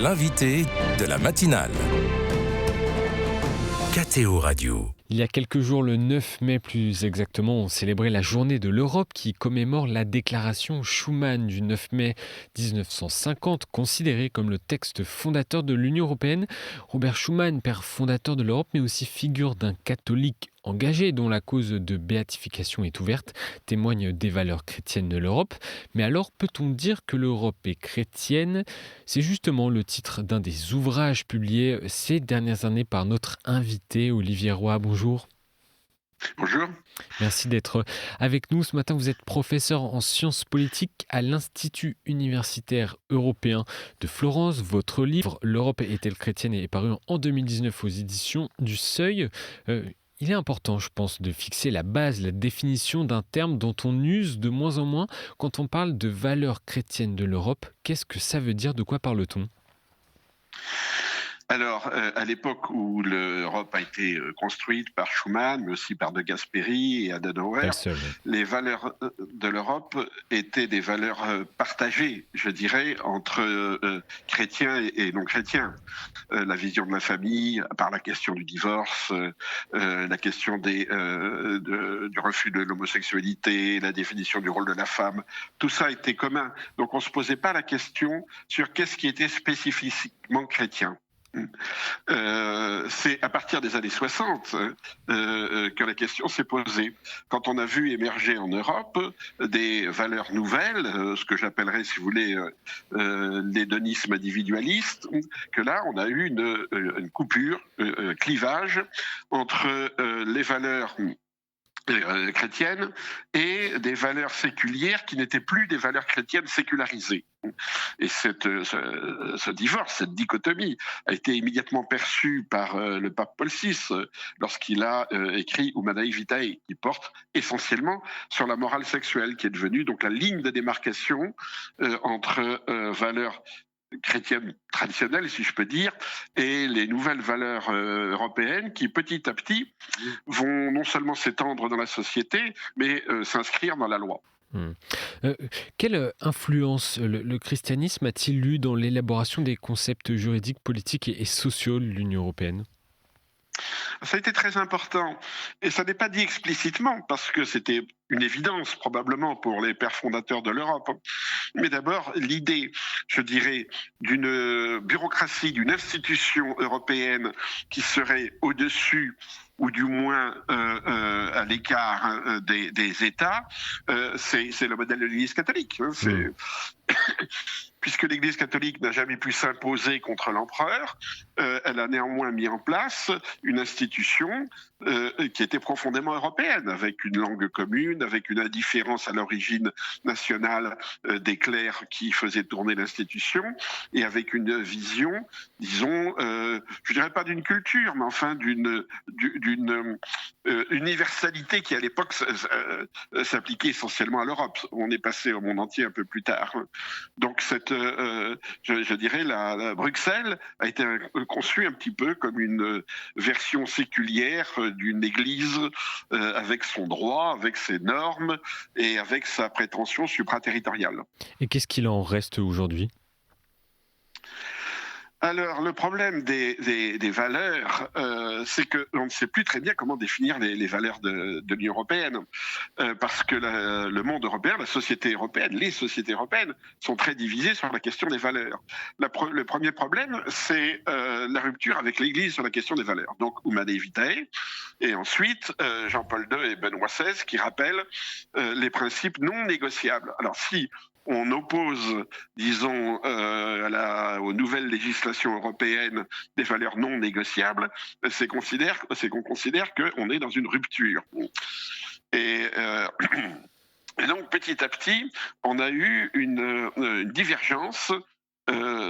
l'invité de la matinale. KTO Radio. Il y a quelques jours, le 9 mai plus exactement, on célébrait la journée de l'Europe qui commémore la déclaration Schuman du 9 mai 1950, considérée comme le texte fondateur de l'Union européenne. Robert Schuman, père fondateur de l'Europe, mais aussi figure d'un catholique engagé dont la cause de béatification est ouverte, témoigne des valeurs chrétiennes de l'Europe. Mais alors, peut-on dire que l'Europe est chrétienne ? C'est justement le titre d'un des ouvrages publiés ces dernières années par notre invité, Olivier Roy. Bonjour. Bonjour. Merci d'être avec nous. Ce matin, vous êtes professeur en sciences politiques à l'Institut universitaire européen de Florence. Votre livre « L'Europe est-elle chrétienne » est paru en 2019 aux éditions du Seuil. Il est important, je pense, de fixer la base, la définition d'un terme dont on use de moins en moins quand on parle de valeurs chrétiennes de l'Europe. Qu'est-ce que ça veut dire ? De quoi parle-t-on ? Alors, à l'époque où l'Europe a été construite par Schuman, mais aussi par De Gasperi et Adenauer, les valeurs de l'Europe étaient des valeurs partagées, je dirais, entre chrétiens et non-chrétiens. La vision de la famille, par la question du divorce, la question du refus de l'homosexualité, la définition du rôle de la femme, tout ça était commun. Donc on ne se posait pas la question sur qu'est-ce qui était spécifiquement chrétien. C'est à partir des années 60 que la question s'est posée. Quand on a vu émerger en Europe des valeurs nouvelles, ce que j'appellerais, si vous voulez, l'hédonisme individualiste, que là, on a eu une coupure, un clivage entre les valeurs chrétiennes et des valeurs séculières qui n'étaient plus des valeurs chrétiennes sécularisées. Et ce divorce, cette dichotomie a été immédiatement perçue par le pape Paul VI lorsqu'il a écrit Humanae Vitae, qui porte essentiellement sur la morale sexuelle, qui est devenue donc la ligne de démarcation entre valeurs chrétienne traditionnelle, si je peux dire, et les nouvelles valeurs européennes qui, petit à petit, vont non seulement s'étendre dans la société, mais s'inscrire dans la loi. Quelle influence le christianisme a-t-il eu dans l'élaboration des concepts juridiques, politiques et sociaux de l'Union européenne ? Ça a été très important. Et ça n'est pas dit explicitement, parce que c'était une évidence probablement pour les pères fondateurs de l'Europe. Mais d'abord, l'idée, je dirais, d'une bureaucratie, d'une institution européenne qui serait au-dessus ou du moins à l'écart des États, c'est le modèle de l'Église catholique. Puisque l'Église catholique n'a jamais pu s'imposer contre l'empereur, elle a néanmoins mis en place une institution qui était profondément européenne, avec une langue commune, avec une indifférence à l'origine nationale des clercs qui faisaient tourner l'institution, et avec une vision, disons, je dirais pas d'une culture, mais enfin d'une universalité qui à l'époque s'appliquait essentiellement à l'Europe. On est passé au monde entier un peu plus tard. Donc je dirais la Bruxelles a été conçue un petit peu comme une version séculière d'une église avec son droit, avec ses normes et avec sa prétention supraterritoriale. Et qu'est-ce qu'il en reste aujourd'hui ? Alors, le problème des valeurs, c'est qu'on ne sait plus très bien comment définir les valeurs de l'Union européenne. Parce que le monde européen, la société européenne, les sociétés européennes sont très divisées sur la question des valeurs. Le premier problème, c'est la rupture avec l'Église sur la question des valeurs. Donc, Humanae Vitae, et ensuite Jean-Paul II et Benoît XVI qui rappellent les principes non négociables. Alors, si on oppose, disons, aux nouvelles législations européennes des valeurs non négociables, c'est qu'on considère qu'on est dans une rupture. Et donc, petit à petit, on a eu une divergence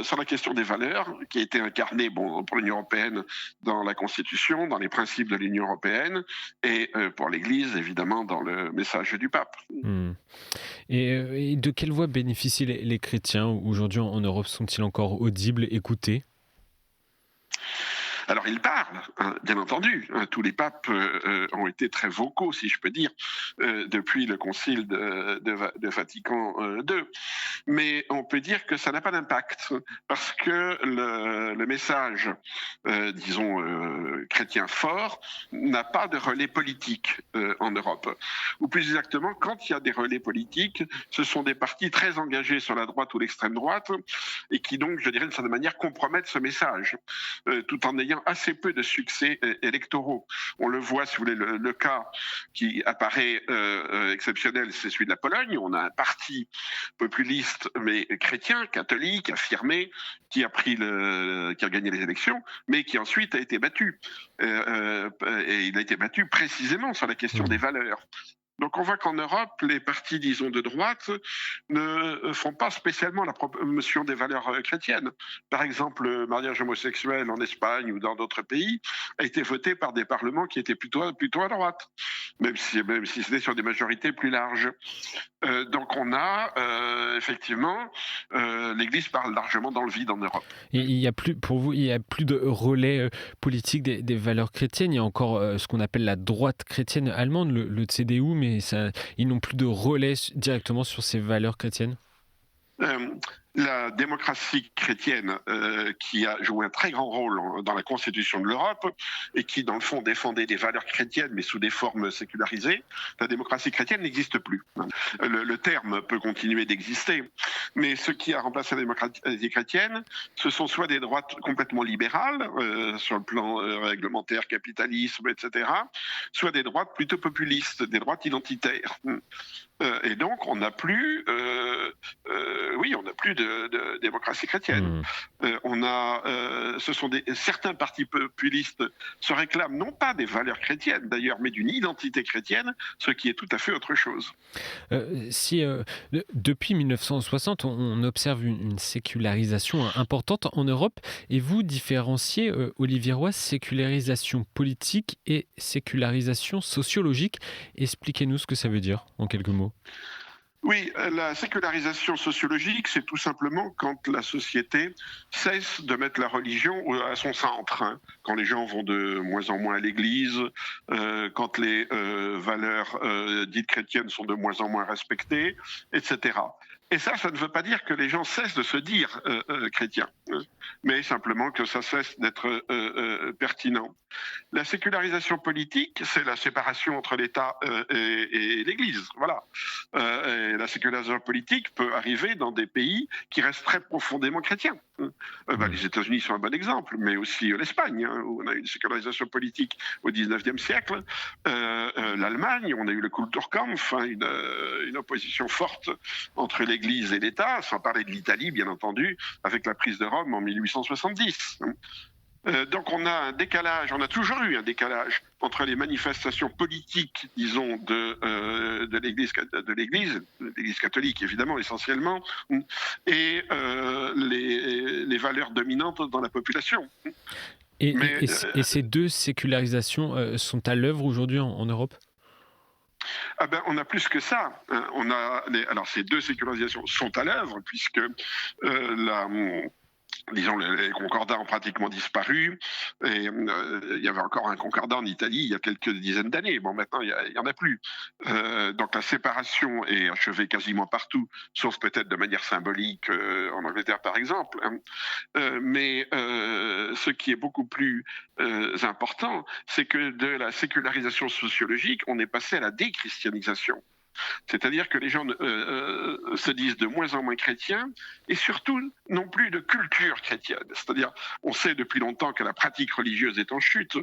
sur la question des valeurs qui a été incarnée pour l'Union européenne dans la Constitution, dans les principes de l'Union européenne et pour l'Église, évidemment, dans le message du pape. Et de quelle voix bénéficient les chrétiens aujourd'hui en Europe ? Sont-ils encore audibles, écoutés ? Alors ils parlent, bien entendu, tous les papes ont été très vocaux, si je peux dire, depuis le concile de Vatican II. Mais on peut dire que ça n'a pas d'impact, parce que le message, disons, chrétien fort, n'a pas de relais politique en Europe. Ou plus exactement, quand il y a des relais politiques, ce sont des partis très engagés sur la droite ou l'extrême droite, et qui donc, je dirais d'une certaine manière, compromettent ce message, tout en ayant assez peu de succès électoraux. On le voit, si vous voulez, le cas qui apparaît exceptionnel, c'est celui de la Pologne. On a un parti populiste, mais chrétien, catholique, affirmé, qui a gagné les élections, mais qui ensuite a été battu. Et il a été battu précisément sur la question des valeurs. Donc on voit qu'en Europe, les partis, disons, de droite ne font pas spécialement la promotion des valeurs chrétiennes. Par exemple, le mariage homosexuel en Espagne ou dans d'autres pays a été voté par des parlements qui étaient plutôt à droite, même si c'était sur des majorités plus larges. Donc on a effectivement, l'Église parle largement dans le vide en Europe. Et pour vous, il n'y a plus de relais politique des valeurs chrétiennes. Il y a encore ce qu'on appelle la droite chrétienne allemande, le CDU, mais ils n'ont plus de relais directement sur ces valeurs chrétiennes. La démocratie chrétienne qui a joué un très grand rôle dans la constitution de l'Europe et qui, dans le fond, défendait des valeurs chrétiennes mais sous des formes sécularisées, la démocratie chrétienne n'existe plus. Le terme peut continuer d'exister, mais ce qui a remplacé la démocratie chrétienne, ce sont soit des droites complètement libérales, sur le plan réglementaire, capitalisme, etc., soit des droites plutôt populistes, des droites identitaires. Et donc, on n'a plus, de démocratie chrétienne. Certains partis populistes se réclament non pas des valeurs chrétiennes d'ailleurs, mais d'une identité chrétienne, ce qui est tout à fait autre chose. Depuis 1960, on observe une sécularisation importante en Europe, et vous différenciez, Olivier Roy, sécularisation politique et sécularisation sociologique. Expliquez-nous ce que ça veut dire en quelques mots. Oui, la sécularisation sociologique, c'est tout simplement quand la société cesse de mettre la religion à son centre, quand les gens vont de moins en moins à l'église, quand les valeurs dites chrétiennes sont de moins en moins respectées, etc. Et ça ne veut pas dire que les gens cessent de se dire chrétiens, mais simplement que ça cesse d'être pertinent. La sécularisation politique, c'est la séparation entre l'État et l'Église. Voilà. Et la sécularisation politique peut arriver dans des pays qui restent très profondément chrétiens. Les États-Unis sont un bon exemple, mais aussi l'Espagne, où on a eu une sécularisation politique au XIXe siècle. L'Allemagne, on a eu le Kulturkampf, une opposition forte entre l'Église et l'État, sans parler de l'Italie, bien entendu, avec la prise de Rome en 1870. Donc on a toujours eu un décalage entre les manifestations politiques, disons, de l'Église catholique, évidemment, essentiellement, et les valeurs dominantes dans la population. Et ces deux sécularisations sont à l'œuvre aujourd'hui en Europe ? On a plus que ça. Alors ces deux sécularisations sont à l'œuvre, puisque les concordats ont pratiquement disparu, et il y avait encore un concordat en Italie il y a quelques dizaines d'années. Bon, maintenant, il n'y en a plus. Donc la séparation est achevée quasiment partout, sauf peut-être de manière symbolique en Angleterre, par exemple. Mais ce qui est beaucoup plus important, c'est que de la sécularisation sociologique, on est passé à la déchristianisation. C'est-à-dire que les gens se disent de moins en moins chrétiens et surtout non plus de culture chrétienne. C'est-à-dire, on sait depuis longtemps que la pratique religieuse est en chute,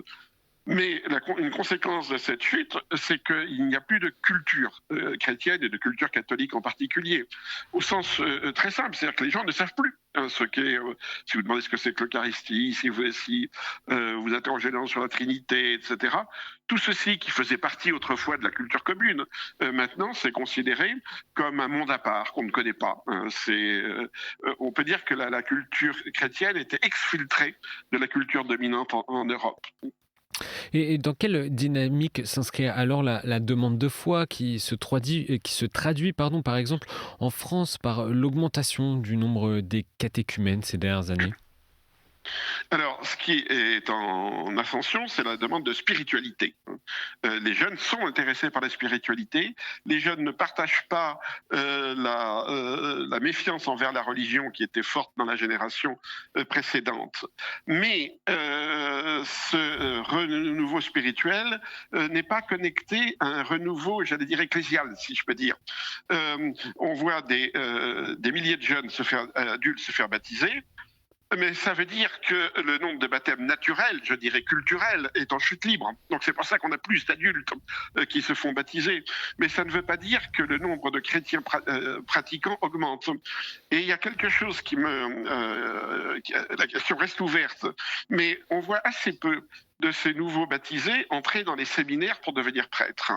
mais une conséquence de cette chute, c'est qu'il n'y a plus de culture chrétienne et de culture catholique en particulier, au sens très simple, c'est-à-dire que les gens ne savent plus ce qu'est, si vous demandez ce que c'est que l'Eucharistie, si vous interrogez les gens sur la Trinité, etc. Tout ceci qui faisait partie autrefois de la culture commune, maintenant c'est considéré comme un monde à part qu'on ne connaît pas. On peut dire que la culture chrétienne était exfiltrée de la culture dominante en Europe. Et dans quelle dynamique s'inscrit alors la demande de foi qui se traduit par exemple en France par l'augmentation du nombre des catéchumènes ces dernières années ? Alors, ce qui est en ascension, c'est la demande de spiritualité. Les jeunes sont intéressés par la spiritualité. Les jeunes ne partagent pas la méfiance envers la religion qui était forte dans la génération précédente. Mais ce renouveau spirituel n'est pas connecté à un renouveau, j'allais dire, ecclésial, si je peux dire. On voit des milliers de jeunes adultes se faire baptiser. Mais ça veut dire que le nombre de baptêmes naturels, je dirais culturels, est en chute libre. Donc c'est pour ça qu'on a plus d'adultes qui se font baptiser. Mais ça ne veut pas dire que le nombre de chrétiens pratiquants augmente. Et il y a quelque chose la question reste ouverte, mais on voit assez peu de ces nouveaux baptisés entrer dans les séminaires pour devenir prêtres.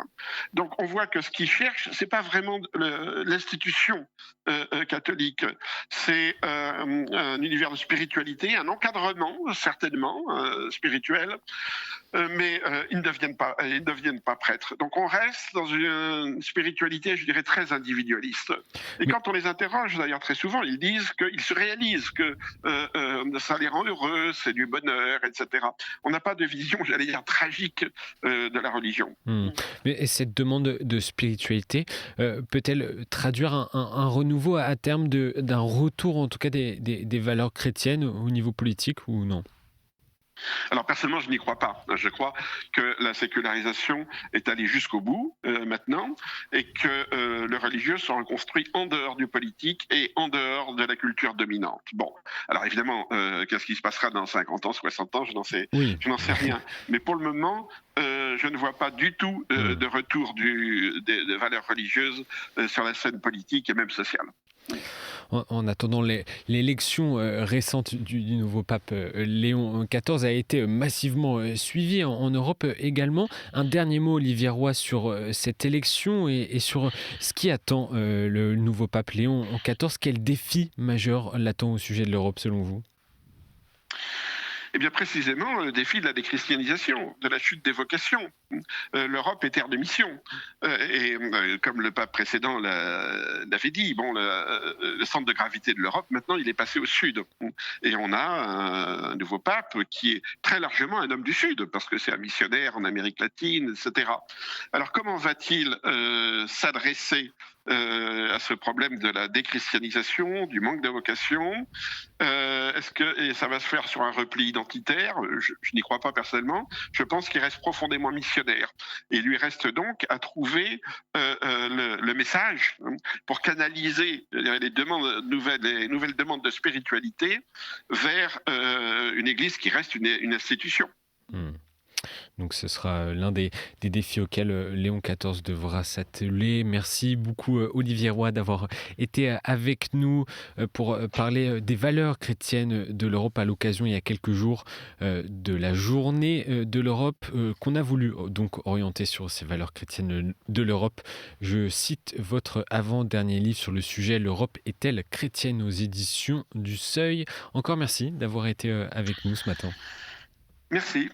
Donc on voit que ce qu'ils cherchent, c'est pas vraiment l'institution catholique, c'est un univers de spiritualité, un encadrement certainement spirituel, mais ils ne deviennent pas prêtres. Donc on reste dans une spiritualité, je dirais, très individualiste. Et quand on les interroge, d'ailleurs très souvent, ils disent qu'ils se réalisent que ça les rend heureux, c'est du bonheur, etc. On n'a pas de vision, j'allais dire, tragique de la religion. Mais cette demande de spiritualité peut-elle traduire un renouveau à terme d'un retour, en tout cas, des valeurs chrétiennes au niveau politique ou non ? Alors personnellement, je n'y crois pas. Je crois que la sécularisation est allée jusqu'au bout maintenant et que le religieux sera construit en dehors du politique et en dehors de la culture dominante. Bon, alors évidemment, qu'est-ce qui se passera dans 50 ans, 60 ans, je n'en sais rien. Mais pour le moment, je ne vois pas du tout de retour des valeurs religieuses sur la scène politique et même sociale. En attendant, l'élection récente du nouveau pape Léon XIV a été massivement suivie en Europe également. Un dernier mot, Olivier Roy, sur cette élection et sur ce qui attend le nouveau pape Léon XIV. Quel défi majeur l'attend au sujet de l'Europe, selon vous ? Eh bien précisément, le défi de la déchristianisation, de la chute des vocations. L'Europe est terre de mission. Et comme le pape précédent l'avait dit, le centre de gravité de l'Europe, maintenant, il est passé au sud. Et on a un nouveau pape qui est très largement un homme du sud, parce que c'est un missionnaire en Amérique latine, etc. Alors comment va-t-il s'adresser à ce problème de la déchristianisation, du manque de vocation? Est-ce que ça va se faire sur un repli identitaire? Je n'y crois pas personnellement. Je pense qu'il reste profondément missionnaire. Et il lui reste donc à trouver le message pour canaliser les nouvelles demandes de spiritualité vers une église qui reste une institution. Donc ce sera l'un des défis auxquels Léon XIV devra s'atteler. Merci beaucoup Olivier Roy d'avoir été avec nous pour parler des valeurs chrétiennes de l'Europe à l'occasion il y a quelques jours de la journée de l'Europe qu'on a voulu donc orienter sur ces valeurs chrétiennes de l'Europe. Je cite votre avant-dernier livre sur le sujet, L'Europe est-elle chrétienne, aux éditions du Seuil. Encore merci d'avoir été avec nous ce matin. Merci.